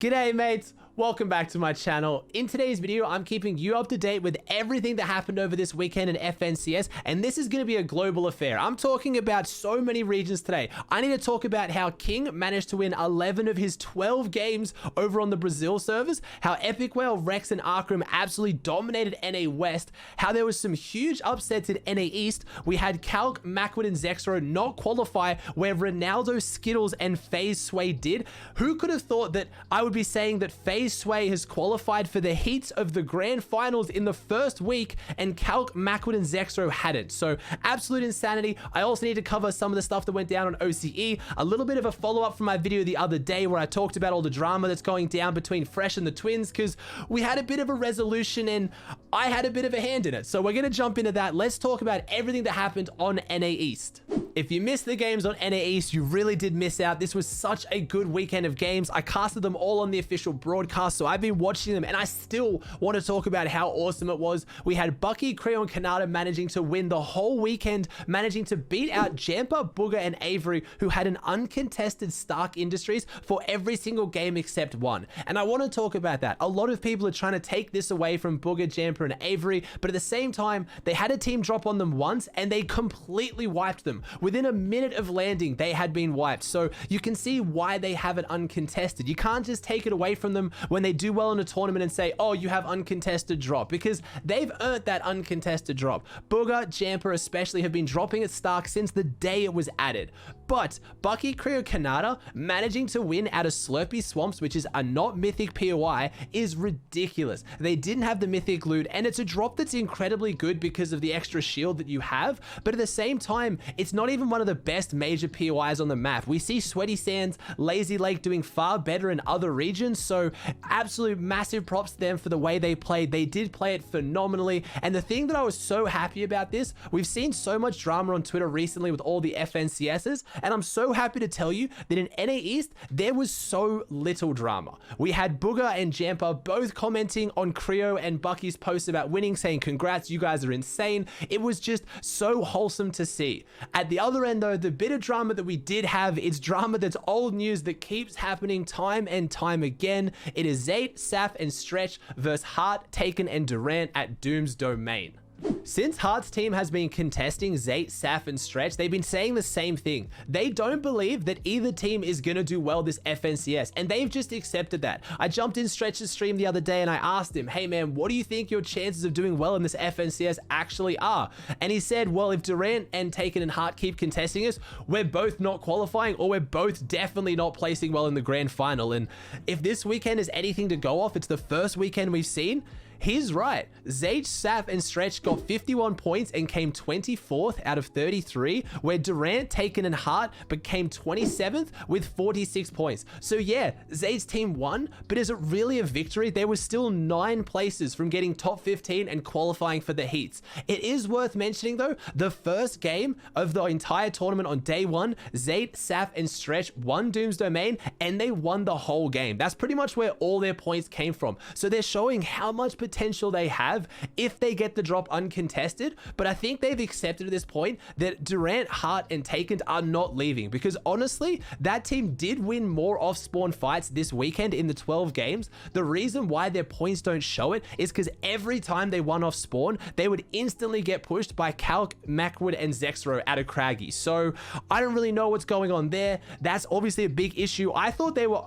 G'day mates, welcome back to my channel. In today's video, I'm keeping you up to date with everything that happened over this weekend in FNCS, and this is going to be a global affair. I'm talking about so many regions today. I need to talk about how King managed to win 11 of his 12 games over on the Brazil servers, how Epikwhale, Rehx, and Arkhram absolutely dominated NA West, how there was some huge upsets in NA East. We had Calc, Mackwood, and Zexrow not qualify where Ronaldo, Skittles, and FaZe Sway did. Who could have thought that I would be saying that FaZe Sway has qualified for the heats of the grand finals in the first week and Calc, Mackwood, and Zexrow hadn't? So absolute insanity. I also need to cover some of the stuff that went down on OCE, a little bit of a follow-up from my video the other day where I talked about all the drama that's going down between Fresh and the Twins, because we had a bit of a resolution and I had a bit of a hand in it. So we're going to jump into that. Let's talk about everything that happened on NA East. If you missed the games on NA East, you really did miss out. This was such a good weekend of games. I casted them all on the official broadcast, so I've been watching them and I still want to talk about how awesome it was. We had Bugha, and Khanada managing to win the whole weekend, managing to beat out Jampa, Bugha, and Avery, who had an uncontested Stark Industries for every single game except one. And I want to talk about that. A lot of people are trying to take this away from Bugha, Jampa, and Avery, but at the same time, they had a team drop on them once and they completely wiped them. Within a minute of landing, they had been wiped. So you can see why they have it uncontested. You can't just take it away from them when they do well in a tournament and say, oh, you have uncontested drop, because they've earned that uncontested drop. Bugha, Jampa especially have been dropping at Stark since the day it was added. But Bugha, Khanada managing to win out of Slurpy Swamps, which is a not mythic POI, is ridiculous. They didn't have the mythic loot, and it's a drop that's incredibly good because of the extra shield that you have, but at the same time, it's not even one of the best major POIs on the map. We see Sweaty Sands, Lazy Lake doing far better in other regions, so absolute massive props to them for the way they played. They did play it phenomenally, and the thing that I was so happy about this, we've seen so much drama on Twitter recently with all the FNCSs, and I'm so happy to tell you that in NA East, there was so little drama. We had Bugha and Jampa both commenting on Creo and Bucky's posts about winning, saying congrats, you guys are insane. It was just so wholesome to see. At the other end though, the bit of drama that we did have, it's drama that's old news that keeps happening time and time again. It is Zate, Saf, and Stretch versus Heart, Taken, and Durant at Doom's Domain. Since Heart's team has been contesting Zate, Saf, and Stretch, they've been saying the same thing. They don't believe that either team is going to do well this FNCS, and they've just accepted that. I jumped in Stretch's stream the other day and I asked him, hey man, what do you think your chances of doing well in this FNCS actually are? And he said, well, if Durant and Taken and Heart keep contesting us, we're both not qualifying, or we're both definitely not placing well in the grand final. And if this weekend is anything to go off, it's the first weekend we've seen. He's right. Zate, Saf, and Stretch got 51 points and came 24th out of 33, where Durant, Taken, and Hart became 27th with 46 points. So yeah, Zate's team won, but is it really a victory? There was still 9 places from getting top 15 and qualifying for the heats. It is worth mentioning though, the first game of the entire tournament on day 1, Zate, Saf, and Stretch won Doom's Domain, and they won the whole game. That's pretty much where all their points came from. So they're showing how much potential they have if they get the drop uncontested, but I think they've accepted at this point that Durant, Hart, and Taken are not leaving, because honestly, that team did win more off-spawn fights this weekend in the 12 games. The reason why their points don't show it is because every time they won off spawn, they would instantly get pushed by Calc, Mackwood, and Zexrow out of Craggy. So I don't really know what's going on there. That's obviously a big issue. I thought they were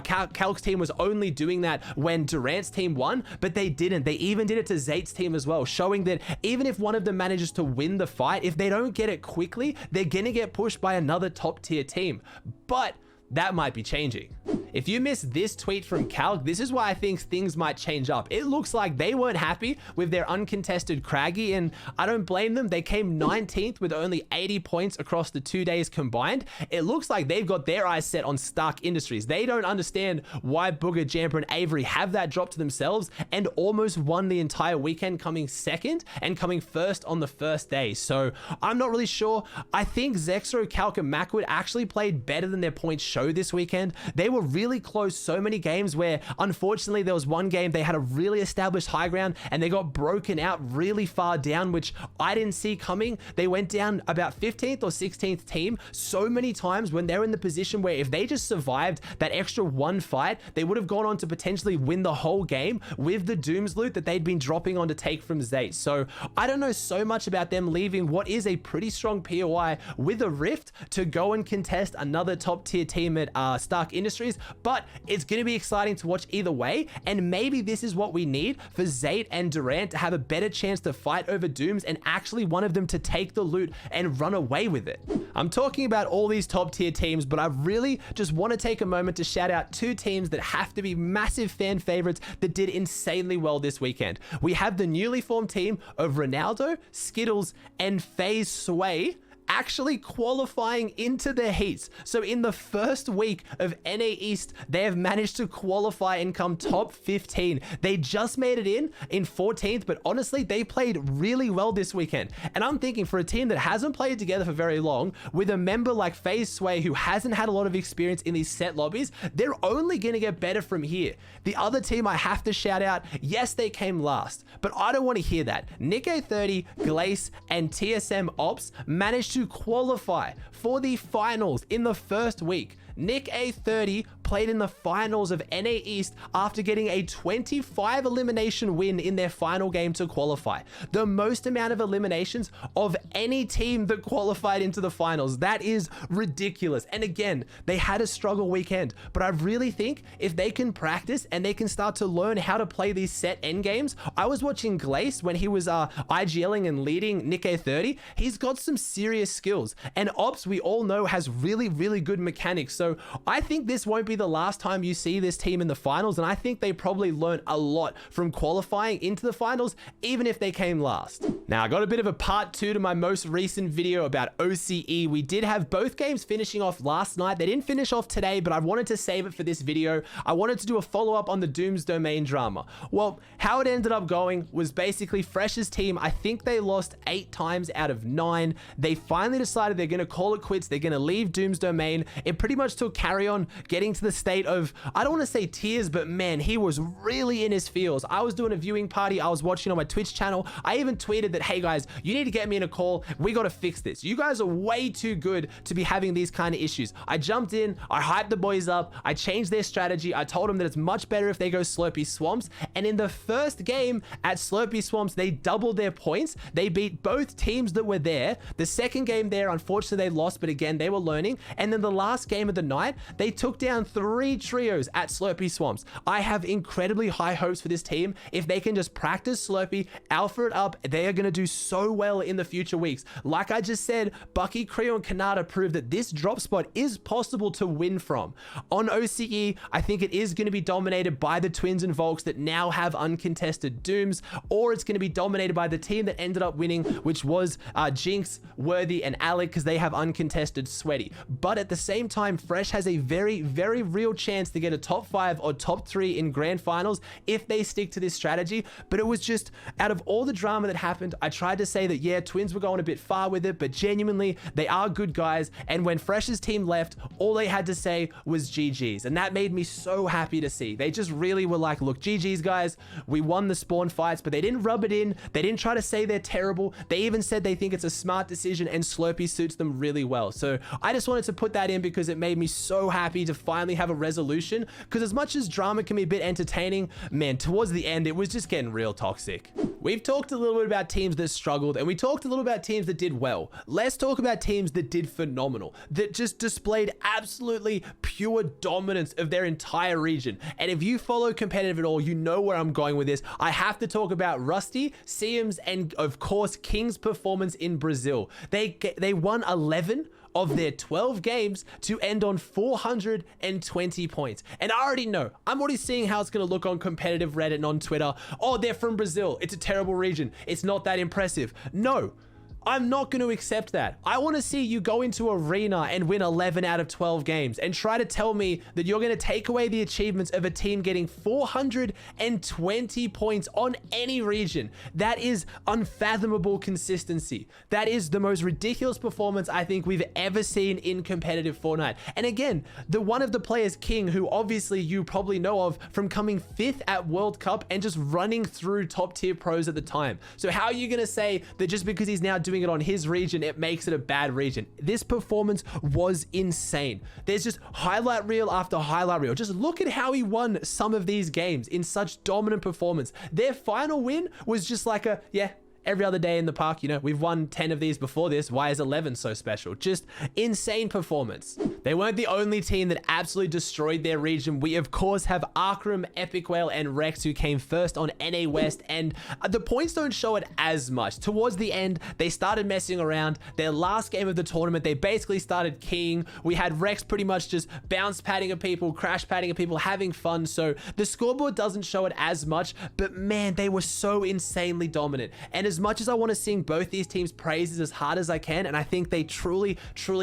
Calc's team was only doing that when Durant's team won, but they didn't. They even did it to Zate's team as well, showing that even if one of them manages to win the fight, if they don't get it quickly, they're gonna get pushed by another top tier team. But that might be changing. If you missed this tweet from Calc, this is why I think things might change up. It looks like they weren't happy with their uncontested Craggy, and I don't blame them. They came 19th with only 80 points across the 2 days combined. It looks like they've got their eyes set on Stark Industries. They don't understand why Bugha, Jampa, and Avery have that drop to themselves and almost won the entire weekend, coming second and coming first on the first day. So I'm not really sure. I think Zexrow, Calc, and Mackwood actually played better than their points show this weekend. They were really really close so many games where unfortunately there was one game they had a really established high ground and they got broken out really far down, which I didn't see coming. They went down about 15th or 16th team so many times when they're in the position where if they just survived that extra one fight, they would have gone on to potentially win the whole game with the Dooms loot that they'd been dropping on to take from Zate. So I don't know so much about them leaving what is a pretty strong POI with a Rift to go and contest another top tier team at Stark Industries, but it's going to be exciting to watch either way, and maybe this is what we need for Zate and Durant to have a better chance to fight over Dooms and actually one of them to take the loot and run away with it. I'm talking about all these top tier teams, but I really just want to take a moment to shout out two teams that have to be massive fan favorites that did insanely well this weekend. We have the newly formed team of Ronaldo, Skittles, and FaZe Sway actually qualifying into the heats. So in the first week of NA East, they have managed to qualify and come top 15. They just made it in 14th, but honestly, they played really well this weekend. And I'm thinking for a team that hasn't played together for very long, with a member like FaZe Sway who hasn't had a lot of experience in these set lobbies, they're only going to get better from here. The other team I have to shout out, yes, they came last, but I don't want to hear that. Nick A30, Glace, and TSM Ops managed to qualify for the finals in the first week. Nick A30 played in the finals of NA East after getting a 25 elimination win in their final game to qualify. The most amount of eliminations of any team that qualified into the finals. That is ridiculous. And again, they had a struggle weekend, but I really think if they can practice and they can start to learn how to play these set end games. I was watching Glace when he was IGLing and leading Nick A30. He's got some serious skills, and Ops, we all know, has really good mechanics. So I think this won't be the last time you see this team in the finals, and I think they probably learned a lot from qualifying into the finals, even if they came last. Now, I got a bit of a part 2 to my most recent video about OCE. We did have both games finishing off last night. They didn't finish off today, but I wanted to save it for this video. I wanted to do a follow-up on the Dooms domain drama. Well, how it ended up going was basically Fresh's team, I think they lost 8 times out of 9. They finally decided they're going to call it quits. They're going to leave Dooms domain. It pretty much took Carry On getting to the state of, I don't want to say tears, but man, he was really in his feels. I was doing a viewing party. I was watching on my Twitch channel. I even tweeted that, hey guys, you need to get me in a call. We got to fix this. You guys are way too good to be having these kind of issues. I jumped in, I hyped the boys up, I changed their strategy. I told them that it's much better if they go Slurpy Swamps. And in the first game at Slurpy Swamps, they doubled their points. They beat both teams that were there. The second game there, unfortunately, they lost, but again, they were learning. And then the last game of the night, they took down 3 trios at Slurpy Swamps. I have incredibly high hopes for this team. If they can just practice Slurpy, alpha it up, they are going to do so well in the future weeks. Like I just said, Bucky, Creo, and Khanada proved that this drop spot is possible to win from. On OCE, I think it is going to be dominated by the Twins and Volks that now have uncontested Dooms, or it's going to be dominated by the team that ended up winning, which was Jinx, Worthy, and Alec, because they have uncontested Sweaty. But at the same time, Fresh has a very real chance to get a top 5 or top 3 in grand finals if they stick to this strategy. But it was just, out of all the drama that happened, I tried to say that, yeah, Twins were going a bit far with it, but genuinely, they are good guys. And when Fresh's team left, all they had to say was GG's. And that made me so happy to see. They just really were like, look, GG's guys, we won the spawn fights, but they didn't rub it in. They didn't try to say they're terrible. They even said they think it's a smart decision and Slurpee suits them really well. So I just wanted to put that in because it made me so happy to finally have a resolution, because as much as drama can be a bit entertaining, man, towards the end, it was just getting real toxic. We've talked a little bit about teams that struggled, and we talked a little about teams that did well. Let's talk about teams that did phenomenal, that just displayed absolutely pure dominance of their entire region. And if you follow competitive at all, you know where I'm going with this. I have to talk about Rusty, Siams, and of course, King's performance in Brazil. They won 11 of their 12 games to end on 420 points. And I already know, I'm already seeing how it's going to look on competitive Reddit and on Twitter. Oh, they're from Brazil. It's a terrible region. It's not that impressive. No. I'm not going to accept that. I want to see you go into arena and win 11 out of 12 games and try to tell me that you're going to take away the achievements of a team getting 420 points on any region. That is unfathomable consistency. That is the most ridiculous performance I think we've ever seen in competitive Fortnite. And again, the one of the players, King, who obviously you probably know of from coming 5th at World Cup and just running through top tier pros at the time. So how are you going to say that just because he's now doing it on his region, it makes it a bad region? This performance was insane. There's just highlight reel after highlight reel. Just look at how he won some of these games in such dominant performance. Their final win was just like a, yeah, every other day in the park, you know, we've won 10 of these before this. Why is 11 so special? Just insane performance. They weren't the only team that absolutely destroyed their region. We, of course, have Arkhram, Epikwhale, and Rehx, who came first on NA West, and the points don't show it as much. Towards the end, they started messing around. Their last game of the tournament, they basically started keying. We had Rehx pretty much just bounce padding at people, crash padding at people, having fun. So the scoreboard doesn't show it as much, but man, they were so insanely dominant. And as much as I want to sing both these teams' praises as hard as I can, and I think they truly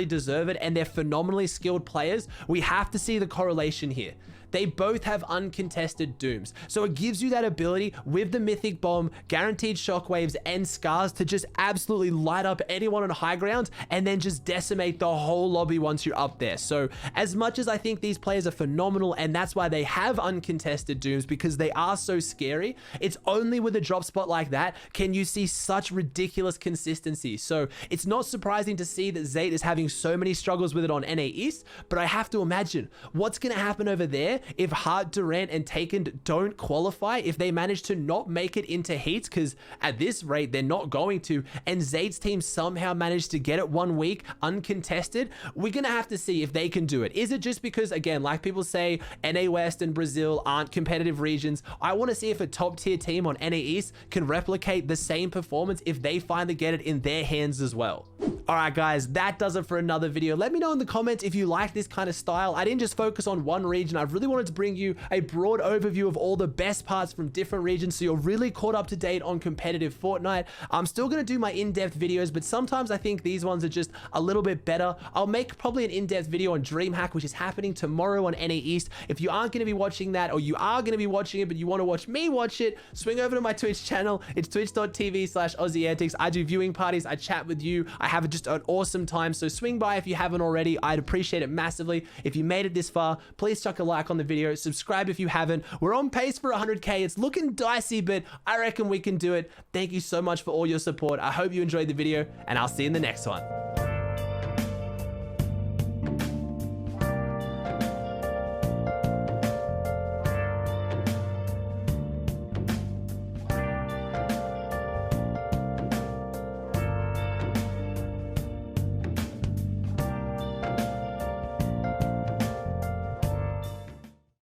deserve it, and they're phenomenally skilled players, we have to see the correlation here. They both have uncontested dooms. So it gives you that ability with the mythic bomb, guaranteed shockwaves, and scars to just absolutely light up anyone on high ground and then just decimate the whole lobby once you're up there. So as much as I think these players are phenomenal, and that's why they have uncontested dooms, because they are so scary, it's only with a drop spot like that can you see such ridiculous consistency. So it's not surprising to see that Zate is having so many struggles with it on NA East, but I have to imagine what's going to happen over there if Hart, Durant, and Taken don't qualify, if they manage to not make it into heats, because at this rate they're not going to, and Zade's team somehow managed to get it 1 week uncontested. We're gonna have to see if they can do it. Is it just because, again, like people say, NA West and Brazil aren't competitive regions? I want to see if a top tier team on NA East can replicate the same performance if they finally get it in their hands as well. All right, guys, that does it for another video. Let me know in the comments if you like this kind of style. I didn't just focus on one region. I really wanted to bring you a broad overview of all the best parts from different regions, so you're really caught up to date on competitive Fortnite. I'm still going to do my in-depth videos, but sometimes I think these ones are just a little bit better. I'll make probably an in-depth video on DreamHack, which is happening tomorrow on NA East. If you aren't going to be watching that, or you are going to be watching it but you want to watch me watch it, swing over to my Twitch channel. It's twitch.tv/Aussie Antics. I do viewing parties, I chat with you, I have just an awesome time, so swing by if you haven't already. I'd appreciate it massively. If you made it this far, please chuck a like on the video, subscribe if you haven't. We're on pace for 100k. It's looking dicey, but I reckon we can do it. Thank you so much for all your support. I hope you enjoyed the video, and I'll see you in the next one.